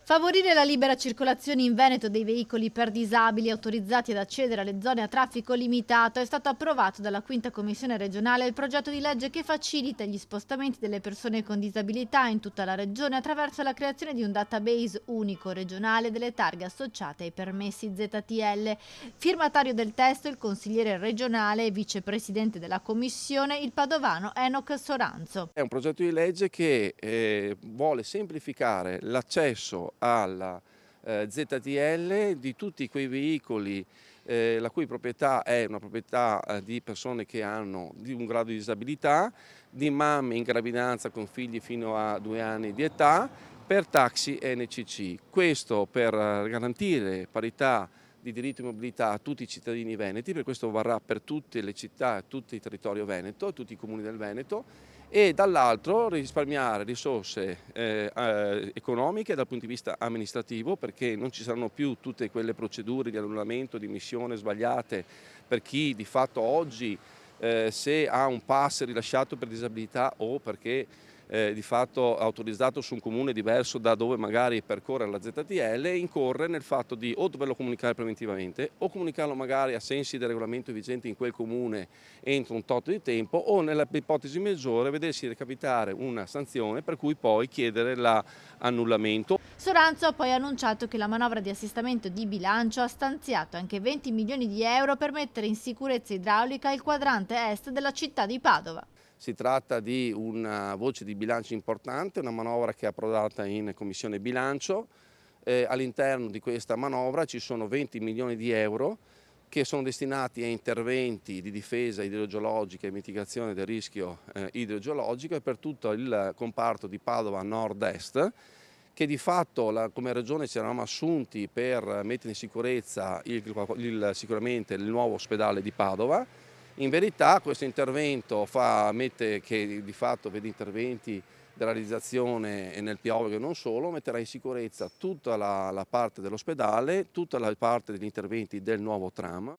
Favorire la libera circolazione in Veneto dei veicoli per disabili autorizzati ad accedere alle zone a traffico limitato è stato approvato dalla 5ª Commissione regionale il progetto di legge che facilita gli spostamenti delle persone con disabilità in tutta la regione attraverso la creazione di un database unico regionale delle targhe associate ai permessi ZTL. Firmatario del testo il consigliere regionale e vicepresidente della Commissione, il padovano Enoch Soranzo. È un progetto di legge che vuole semplificare l'accesso alla ZTL di tutti quei veicoli la cui proprietà è una proprietà di persone che hanno di un grado di disabilità, di mamme in gravidanza con figli fino a 2 anni di età, per taxi NCC. Questo per garantire parità di diritto di mobilità a tutti i cittadini veneti, per questo varrà per tutte le città, tutto il territorio veneto, tutti i comuni del Veneto, e dall'altro risparmiare risorse economiche dal punto di vista amministrativo, perché non ci saranno più tutte quelle procedure di annullamento, di emissione sbagliate per chi di fatto oggi se ha un pass rilasciato per disabilità o perché di fatto autorizzato su un comune diverso da dove magari percorre la ZTL, incorre nel fatto di o doverlo comunicare preventivamente o comunicarlo magari a sensi del regolamento vigente in quel comune entro un tot di tempo, o nella ipotesi maggiore vedersi recapitare una sanzione per cui poi chiedere l'annullamento. Soranzo ha poi annunciato che la manovra di assestamento di bilancio ha stanziato anche 20 milioni di euro per mettere in sicurezza idraulica il quadrante est della città di Padova. Si tratta di una voce di bilancio importante, una manovra che è approdata in Commissione Bilancio. All'interno di questa manovra ci sono 20 milioni di euro che sono destinati a interventi di difesa idrogeologica e mitigazione del rischio idrogeologico e per tutto il comparto di Padova nord-est, che di fatto come regione ci eravamo assunti per mettere in sicurezza sicuramente il nuovo ospedale di Padova. In verità questo intervento che di fatto vede interventi della realizzazione nel Piove e non solo, metterà in sicurezza tutta la parte dell'ospedale, tutta la parte degli interventi del nuovo tram.